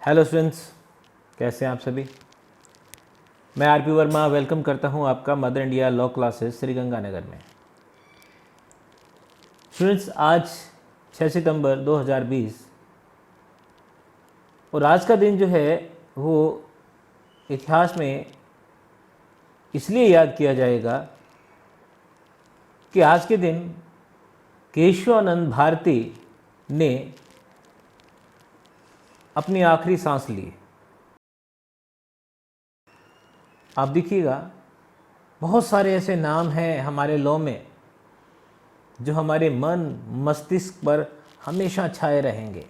Hello students, कैसे हैं आप सभी। मैं आरपी वर्मा वेलकम करता हूं आपका mother India law classes Sriganganagar में। स्टूडेंट्स, आज 6 सितंबर 2020 और आज का दिन जो है वो इतिहास में इसलिए याद किया जाएगा कि आज के दिन केशवानंद भारती ने अपनी आखिरी सांस ली। आप देखिएगा, बहुत सारे ऐसे नाम हैं हमारे लॉ में जो हमारे मन मस्तिष्क पर हमेशा छाए रहेंगे।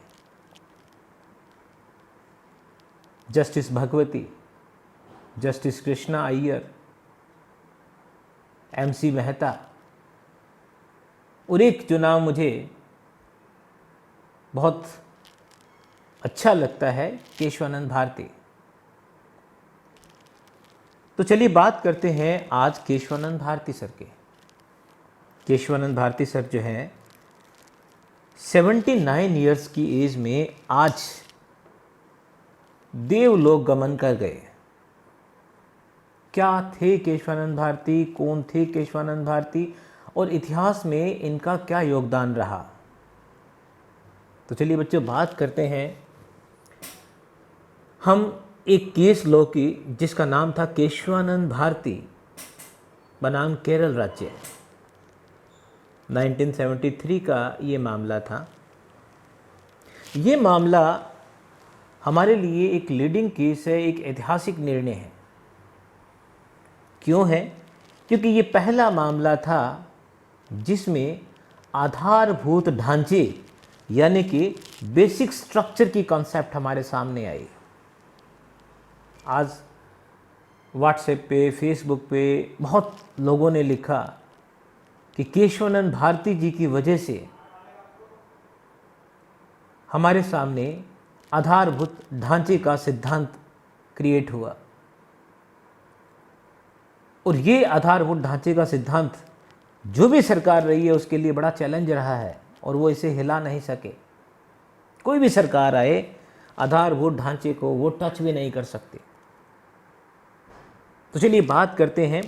Justice Bhagwati, justice Krishna Iyer, MC Mehta, और एक जो नाम मुझे बहुत अच्छा लगता है, केशवानंद भारती। तो चलिए बात करते हैं आज केशवानंद भारती सर के। केशवानंद भारती सर जो हैं 79 इयर्स की एज में आज देवलोक गमन कर गए। क्या थे केशवानंद भारती, कौन थे केशवानंद भारती और इतिहास में इनका क्या योगदान रहा। तो चलिए बच्चों बात करते हैं हम एक केस लॉ की जिसका नाम था केशवानंद भारती बनाम केरल राज्य। 1973 का ये मामला था। ये मामला हमारे लिए एक लीडिंग केस है, एक ऐतिहासिक निर्णय है। क्यों है? क्योंकि ये पहला मामला था जिसमें आधारभूत ढांचे यानी कि बेसिक स्ट्रक्चर की कॉन्सेप्ट हमारे सामने आई। आज व्हाट्सएप पे, फेसबुक पे बहुत लोगों ने लिखा कि केशवानंद भारती जी की वजह से हमारे सामने आधारभूत ढांचे का सिद्धांत क्रिएट हुआ। और ये आधारभूत ढांचे का सिद्धांत जो भी सरकार रही है उसके लिए बड़ा चैलेंज रहा है और वो इसे हिला नहीं सके। कोई भी सरकार आए, आधारभूत ढांचे को वो टच भी नहीं कर सकती। तो चलिए बात करते हैं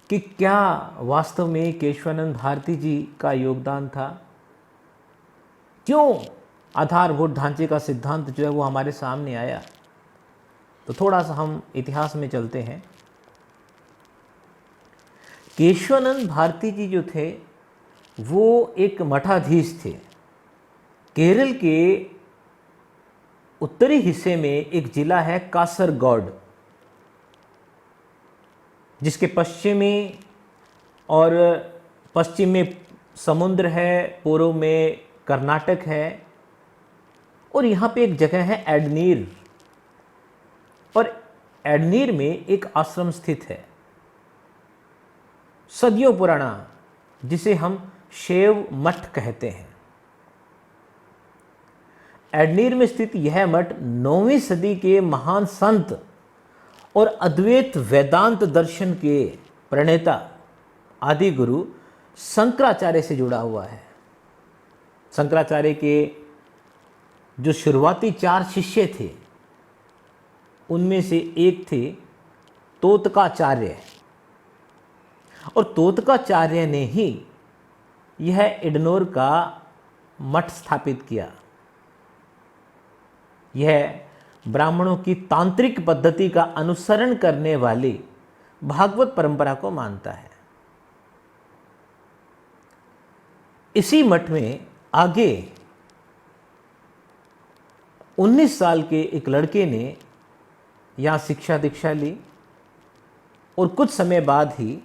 कि क्या वास्तव में केशवानंद भारती जी का योगदान था। क्यों आधारभूत ढांचे का सिद्धांत जो है वो हमारे सामने आया। तो थोड़ा सा हम इतिहास में चलते हैं। केशवानंद भारती जी जो थे वो एक मठाधीश थे। केरल के उत्तरी हिस्से में एक जिला है कासरगोड, जिसके पश्चिमी और पश्चिम में समुद्र है, पूर्व में कर्नाटक है, और यहाँ पे एक जगह है एडनीर, और एडनीर में एक आश्रम स्थित है सदियों पुराना, जिसे हम शैव मठ कहते हैं। एडनीर में स्थित यह मठ 9वीं सदी के महान संत और अद्वैत वेदांत दर्शन के प्रणेता आदि गुरु शंकराचार्य से जुड़ा हुआ है। शंकराचार्य के जो शुरुआती 4 शिष्य थे उनमें से एक थे तोतकाचार्य, और तोतकाचार्य ने ही यह एडनोर का मठ स्थापित किया। यह ब्राह्मणों की तांत्रिक पद्धति का अनुसरण करने वाली भागवत परंपरा को मानता है। इसी मठ में आगे 19 साल के एक लड़के ने यहाँ शिक्षा दीक्षा ली, और कुछ समय बाद ही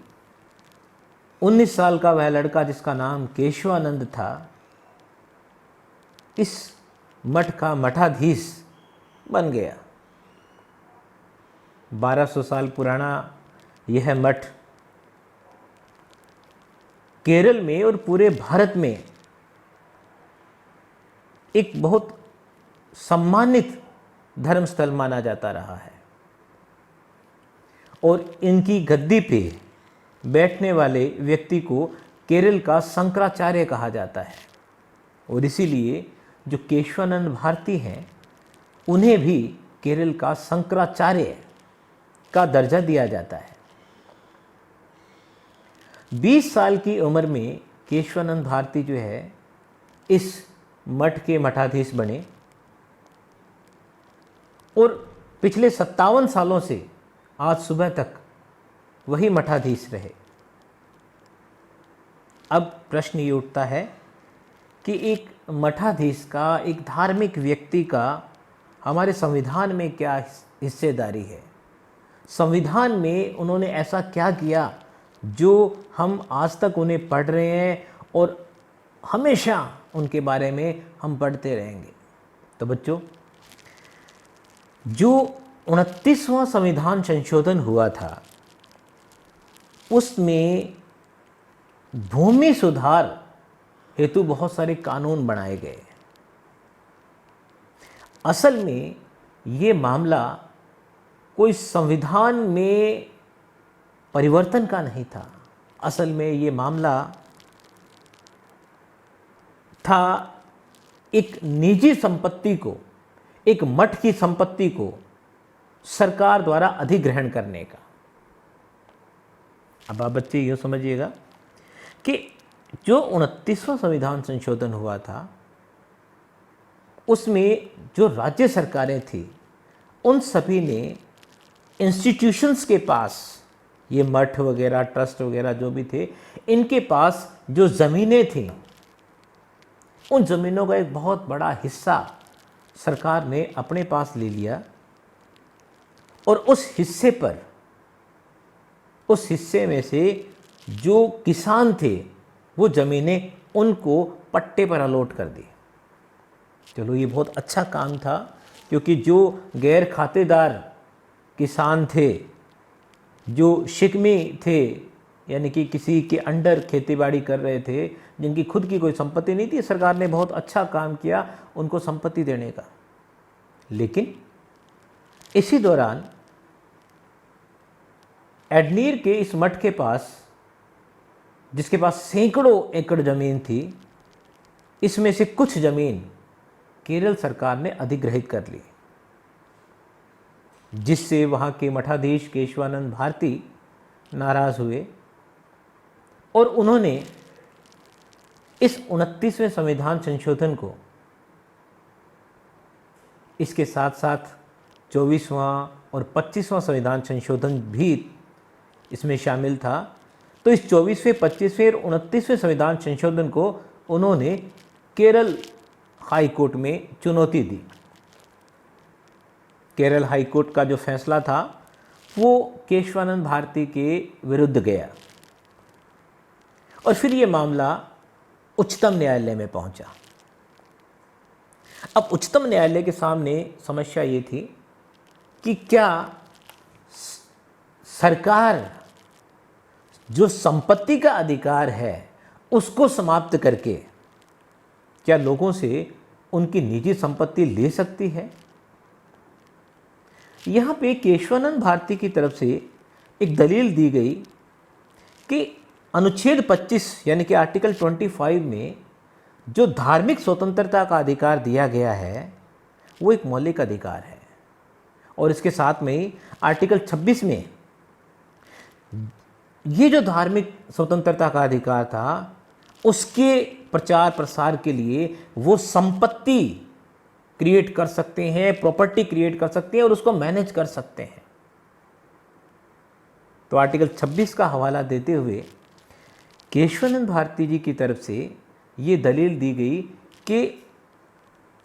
19 साल का वह लड़का जिसका नाम केशवानंद था, इस मठ का मठाधीश बन गया। 1200 साल पुराना यह मठ केरल में और पूरे भारत में एक बहुत सम्मानित धर्मस्थल माना जाता रहा है, और इनकी गद्दी पे बैठने वाले व्यक्ति को केरल का शंकराचार्य कहा जाता है। और इसीलिए जो केशवानंद भारती हैं उन्हें भी केरल का शंकराचार्य का दर्जा दिया जाता है। 20 साल की उम्र में केशवानंद भारती जो है इस मठ के मठाधीश बने और पिछले 57 सालों से आज सुबह तक वही मठाधीश रहे। अब प्रश्न ये उठता है कि एक मठाधीश का, एक धार्मिक व्यक्ति का हमारे संविधान में क्या हिस्सेदारी है? संविधान में उन्होंने ऐसा क्या किया जो हम आज तक उन्हें पढ़ रहे हैं और हमेशा उनके बारे में हम पढ़ते रहेंगे? तो बच्चों, जो 29वां संविधान संशोधन हुआ था उसमें भूमि सुधार हेतु बहुत सारे कानून बनाए गए। असल में ये मामला कोई संविधान में परिवर्तन का नहीं था। असल में ये मामला था एक निजी संपत्ति को, एक मठ की संपत्ति को सरकार द्वारा अधिग्रहण करने का। अब आप बच्चे यूँ समझिएगा कि जो 29वां संविधान संशोधन हुआ था उसमें जो राज्य सरकारें थी उन सभी ने इंस्टीट्यूशंस के पास, ये मठ वगैरह, ट्रस्ट वगैरह जो भी थे, इनके पास जो ज़मीनें थीं उन ज़मीनों का एक बहुत बड़ा हिस्सा सरकार ने अपने पास ले लिया और उस हिस्से में से जो किसान थे वो ज़मीनें उनको पट्टे पर अलॉट कर दी। चलो, ये बहुत अच्छा काम था क्योंकि जो गैर खातेदार किसान थे, जो शिकमी थे, यानी कि किसी के अंडर खेतीबाड़ी कर रहे थे, जिनकी खुद की कोई संपत्ति नहीं थी, सरकार ने बहुत अच्छा काम किया उनको संपत्ति देने का। लेकिन इसी दौरान एडनीर के इस मठ के पास, जिसके पास सैकड़ों एकड़ ज़मीन थी, इसमें से कुछ ज़मीन केरल सरकार ने अधिग्रहित कर ली, जिससे वहाँ के मठाधीश केशवानंद भारती नाराज़ हुए और उन्होंने इस 29वें संविधान संशोधन को, इसके साथ साथ 24वां और 25वां संविधान संशोधन भी इसमें शामिल था, तो इस 24वें, 25वें और 29वें संविधान संशोधन को उन्होंने केरल हाई कोर्ट में चुनौती दी। केरल हाई कोर्ट का जो फैसला था वो केशवानंद भारती के विरुद्ध गया और फिर ये मामला उच्चतम न्यायालय में पहुंचा। अब उच्चतम न्यायालय के सामने समस्या ये थी कि क्या सरकार जो संपत्ति का अधिकार है उसको समाप्त करके क्या लोगों से उनकी निजी संपत्ति ले सकती है? यहाँ पे केशवानंद भारती की तरफ से एक दलील दी गई कि अनुच्छेद 25 यानी कि आर्टिकल 25 में जो धार्मिक स्वतंत्रता का अधिकार दिया गया है वो एक मौलिक अधिकार है और इसके साथ में ही आर्टिकल 26 में ये जो धार्मिक स्वतंत्रता का अधिकार था उसके प्रचार प्रसार के लिए वो संपत्ति क्रिएट कर सकते हैं, प्रॉपर्टी क्रिएट कर सकते हैं और उसको मैनेज कर सकते हैं। तो आर्टिकल 26 का हवाला देते हुए केशवानंद भारती जी की तरफ से ये दलील दी गई कि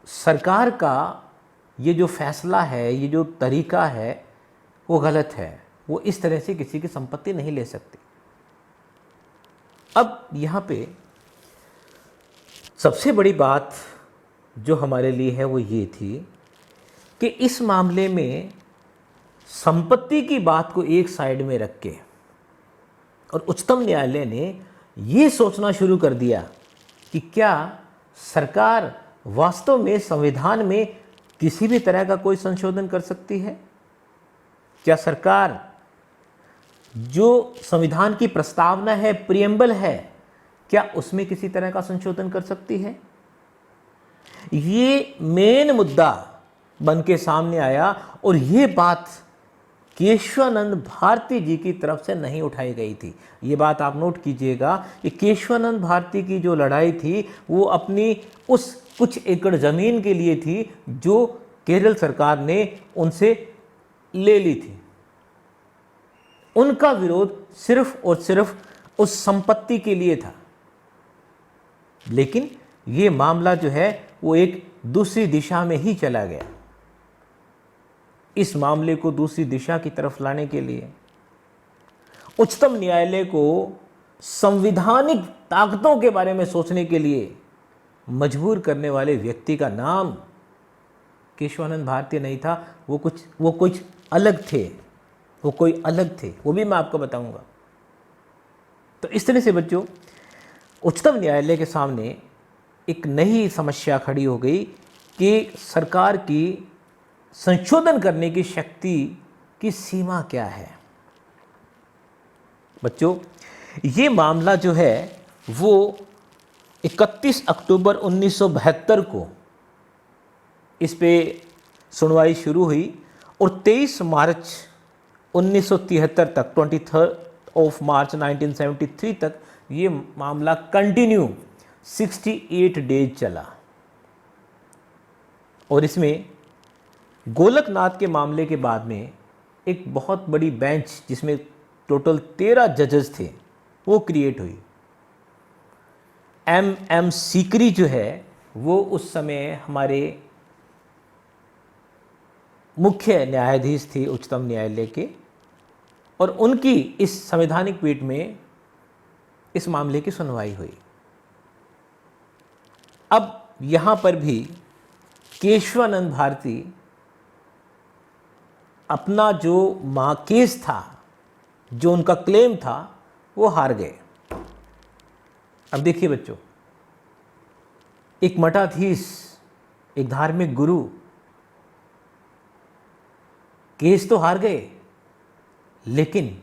सरकार का ये जो फैसला है, ये जो तरीका है वो गलत है, वो इस तरह से किसी की संपत्ति नहीं ले सकती। अब यहाँ पे सबसे बड़ी बात जो हमारे लिए है वो ये थी कि इस मामले में संपत्ति की बात को एक साइड में रख के और उच्चतम न्यायालय ने ये सोचना शुरू कर दिया कि क्या सरकार वास्तव में संविधान में किसी भी तरह का कोई संशोधन कर सकती है? क्या सरकार जो संविधान की प्रस्तावना है, प्रियम्बल है, क्या उसमें किसी तरह का संशोधन कर सकती है? ये मेन मुद्दा बन के सामने आया और ये बात केशवानंद भारती जी की तरफ से नहीं उठाई गई थी। ये बात आप नोट कीजिएगा कि केशवानंद भारती की जो लड़ाई थी वो अपनी उस कुछ एकड़ ज़मीन के लिए थी जो केरल सरकार ने उनसे ले ली थी। उनका विरोध सिर्फ और सिर्फ उस संपत्ति के लिए था। लेकिन ये मामला जो है वो एक दूसरी दिशा में ही चला गया। इस मामले को दूसरी दिशा की तरफ लाने के लिए उच्चतम न्यायालय को संवैधानिक ताकतों के बारे में सोचने के लिए मजबूर करने वाले व्यक्ति का नाम केशवानंद भारती नहीं था, वो कुछ अलग थे, वो कोई अलग थे, वो भी मैं आपको बताऊंगा। तो इस तरह से बच्चों उच्चतम न्यायालय के सामने एक नई समस्या खड़ी हो गई कि सरकार की संशोधन करने की शक्ति की सीमा क्या है। बच्चों ये मामला जो है वो 31 अक्टूबर 1972 को इस पे सुनवाई शुरू हुई और 23 मार्च 1973 तक 23 मार्च 1973 तक ये मामला कंटिन्यू 68 डेज चला। और इसमें गोलकनाथ के मामले के बाद में एक बहुत बड़ी बेंच जिसमें टोटल 13 जजेस थे वो क्रिएट हुई। एम सीकरी जो है वो उस समय हमारे मुख्य न्यायाधीश थे उच्चतम न्यायालय के, और उनकी इस संवैधानिक पीठ में इस मामले की सुनवाई हुई। अब यहां पर भी केशवानंद भारती अपना जो केस था, जो उनका क्लेम था, वो हार गए। अब देखिए बच्चों, एक मठाधीश, एक धार्मिक गुरु केस तो हार गए, लेकिन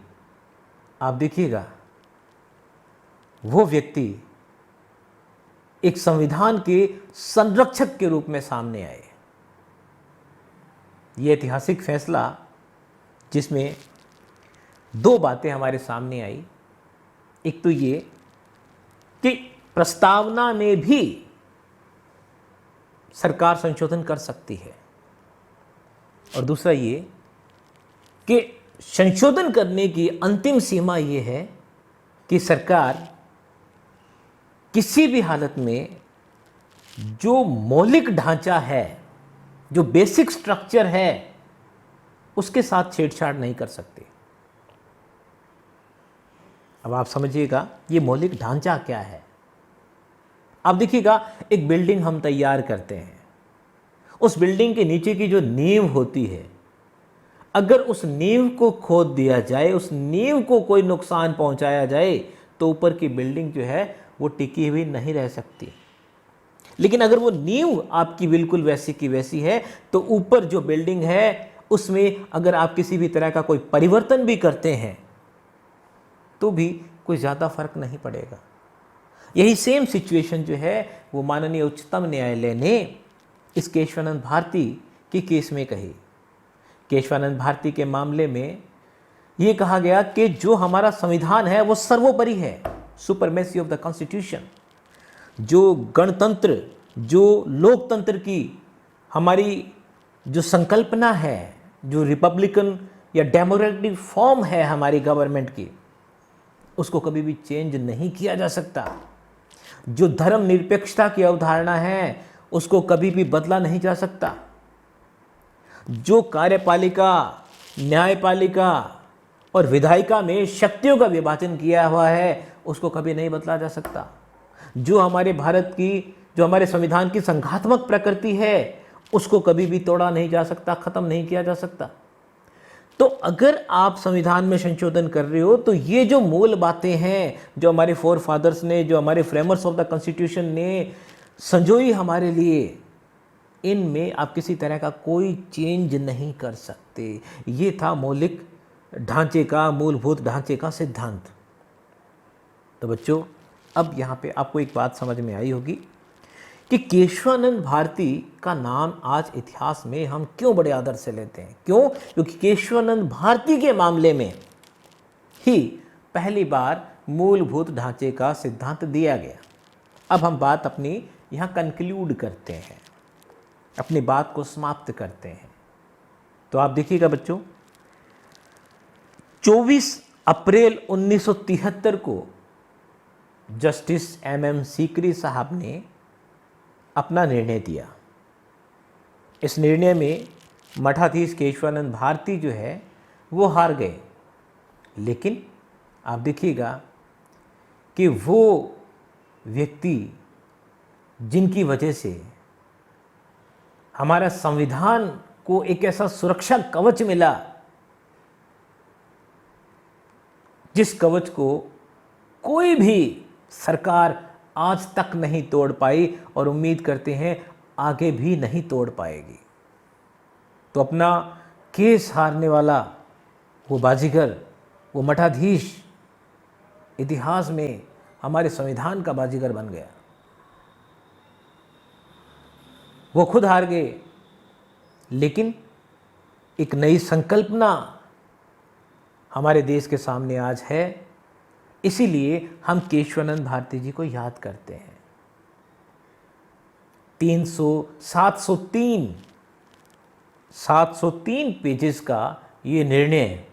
आप देखिएगा वो व्यक्ति एक संविधान के संरक्षक के रूप में सामने आए। ये ऐतिहासिक फैसला जिसमें दो बातें हमारे सामने आई। एक तो ये कि प्रस्तावना में भी सरकार संशोधन कर सकती है, और दूसरा ये कि संशोधन करने की अंतिम सीमा ये है कि सरकार किसी भी हालत में जो मौलिक ढांचा है, जो बेसिक स्ट्रक्चर है, उसके साथ छेड़छाड़ नहीं कर सकते। अब आप समझिएगा ये मौलिक ढांचा क्या है। आप देखिएगा एक बिल्डिंग हम तैयार करते हैं, उस बिल्डिंग के नीचे की जो नींव होती है, अगर उस नींव को खोद दिया जाए, उस नींव को कोई नुकसान पहुंचाया जाए, तो ऊपर की बिल्डिंग जो है वो टिकी हुई नहीं रह सकती। लेकिन अगर वो नींव आपकी बिल्कुल वैसी की वैसी है, तो ऊपर जो बिल्डिंग है उसमें अगर आप किसी भी तरह का कोई परिवर्तन भी करते हैं तो भी कोई ज़्यादा फर्क नहीं पड़ेगा। यही सेम सिचुएशन जो है वो माननीय उच्चतम न्यायालय ने इस केशवानंद भारती के केस में कही। केशवानंद भारती के मामले में ये कहा गया कि जो हमारा संविधान है वो सर्वोपरि है, सुपरमेसी ऑफ द कॉन्स्टिट्यूशन। जो गणतंत्र, जो लोकतंत्र की हमारी जो संकल्पना है, जो रिपब्लिकन या डेमोक्रेटिक फॉर्म है हमारी गवर्नमेंट की, उसको कभी भी चेंज नहीं किया जा सकता। जो धर्मनिरपेक्षता की अवधारणा है उसको कभी भी बदला नहीं जा सकता। जो कार्यपालिका, न्यायपालिका और विधायिका में शक्तियों का विभाजन किया हुआ है उसको कभी नहीं बदला जा सकता। जो हमारे भारत की, जो हमारे संविधान की संघात्मक प्रकृति है उसको कभी भी तोड़ा नहीं जा सकता, खत्म नहीं किया जा सकता। तो अगर आप संविधान में संशोधन कर रहे हो तो ये जो मूल बातें हैं जो हमारे फोर फादर्स ने, जो हमारे फ्रेमर्स ऑफ द कॉन्स्टिट्यूशन ने संजोई हमारे लिए, इनमें आप किसी तरह का कोई चेंज नहीं कर सकते। ये था मौलिक ढांचे का, मूलभूत ढांचे का सिद्धांत। तो बच्चों अब यहाँ पे आपको एक बात समझ में आई होगी कि केशवानंद भारती का नाम आज इतिहास में हम क्यों बड़े आदर से लेते हैं। क्यों? क्योंकि केशवानंद भारती के मामले में ही पहली बार मूलभूत ढांचे का सिद्धांत दिया गया। अब हम बात अपनी यहाँ कंक्लूड करते हैं, अपनी बात को समाप्त करते हैं। तो आप देखिएगा बच्चों, 24 अप्रैल 1973 को जस्टिस MM सीकरी साहब ने अपना निर्णय दिया। इस निर्णय में मठाधीश केशवानंद भारती जो है वो हार गए, लेकिन आप देखिएगा कि वो व्यक्ति जिनकी वजह से हमारा संविधान को एक ऐसा सुरक्षा कवच मिला, जिस कवच को कोई भी सरकार आज तक नहीं तोड़ पाई और उम्मीद करते हैं आगे भी नहीं तोड़ पाएगी। तो अपना केस हारने वाला वो बाजीगर, वो मठाधीश इतिहास में हमारे संविधान का बाजीगर बन गया। वो खुद हार गए, लेकिन एक नई संकल्पना हमारे देश के सामने आज है। इसीलिए हम केशवानंद भारती जी को याद करते हैं। 703 पेजेस का ये निर्णय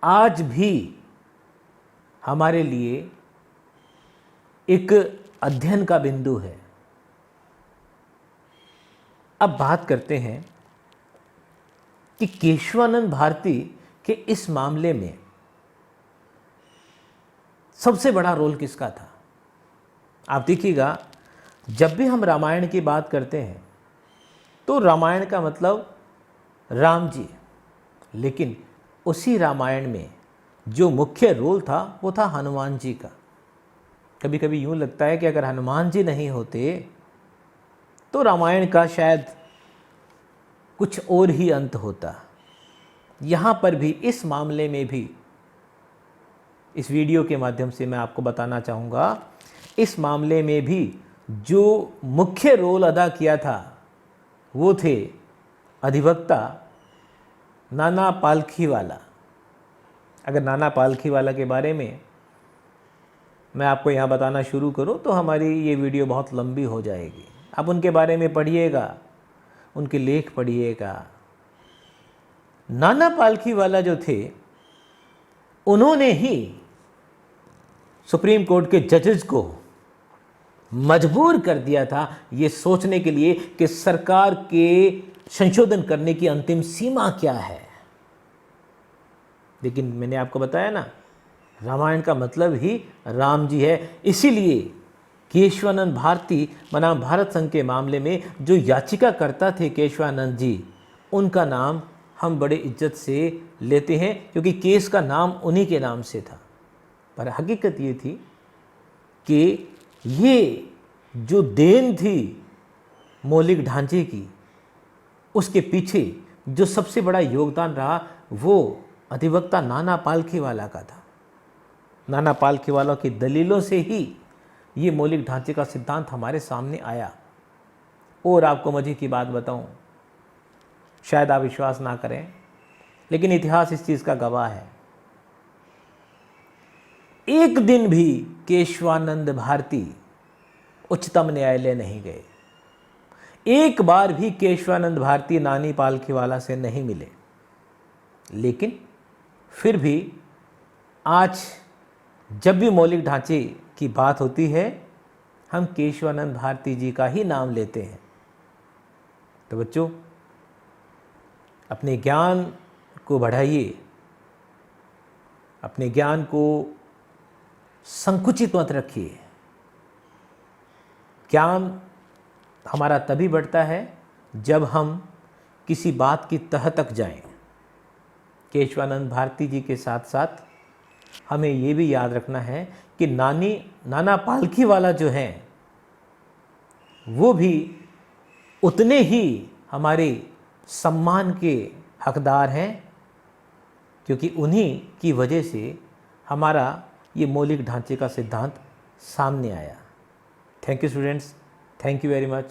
आज भी हमारे लिए एक अध्ययन का बिंदु है। अब बात करते हैं कि केशवानंद भारती के इस मामले में सबसे बड़ा रोल किसका था। आप देखिएगा, जब भी हम रामायण की बात करते हैं तो रामायण का मतलब राम जी, लेकिन उसी रामायण में जो मुख्य रोल था वो था हनुमान जी का। कभी कभी यूँ लगता है कि अगर हनुमान जी नहीं होते तो रामायण का शायद कुछ और ही अंत होता। यहाँ पर भी, इस मामले में भी, इस वीडियो के माध्यम से मैं आपको बताना चाहूँगा, इस मामले में भी जो मुख्य रोल अदा किया था वो थे अधिवक्ता नाना पालखीवाला। अगर नाना पालखीवाला के बारे में मैं आपको यहाँ बताना शुरू करूँ तो हमारी ये वीडियो बहुत लंबी हो जाएगी। आप उनके बारे में पढ़िएगा, उनके लेख पढ़िएगा। नाना पालखीवाला जो थे, उन्होंने ही सुप्रीम कोर्ट के जजेस को मजबूर कर दिया था ये सोचने के लिए कि सरकार के संशोधन करने की अंतिम सीमा क्या है। लेकिन मैंने आपको बताया ना, रामायण का मतलब ही राम जी है। इसीलिए केशवानंद भारती बनाम भारत संघ के मामले में जो याचिका करता थे केशवानंद जी, उनका नाम हम बड़े इज्जत से लेते हैं, क्योंकि केस का नाम उन्हीं के नाम से था। पर हकीकत ये थी कि ये जो देन थी मौलिक ढांचे की, उसके पीछे जो सबसे बड़ा योगदान रहा वो अधिवक्ता नाना पालखीवाला का था। नाना पालखीवाला की दलीलों से ही ये मौलिक ढांचे का सिद्धांत हमारे सामने आया। और आपको मजे की बात बताऊं, शायद आप विश्वास ना करें, लेकिन इतिहास इस चीज़ का गवाह है। एक दिन भी केशवानंद भारती उच्चतम न्यायालय नहीं गए। एक बार भी केशवानंद भारती नानी पालखीवाला से नहीं मिले। लेकिन फिर भी आज जब भी मौलिक ढांचे की बात होती है, हम केशवानंद भारती जी का ही नाम लेते हैं। तो बच्चों, अपने ज्ञान को बढ़ाइए, अपने ज्ञान को संकुचित मत रखिए। ज्ञान हमारा तभी बढ़ता है जब हम किसी बात की तह तक जाएं। केशवानंद भारती जी के साथ साथ हमें ये भी याद रखना है कि नाना पालखीवाला जो हैं वो भी उतने ही हमारे सम्मान के हकदार हैं, क्योंकि उन्हीं की वजह से हमारा ये मौलिक ढांचे का सिद्धांत सामने आया। Thank you students. Thank you very much.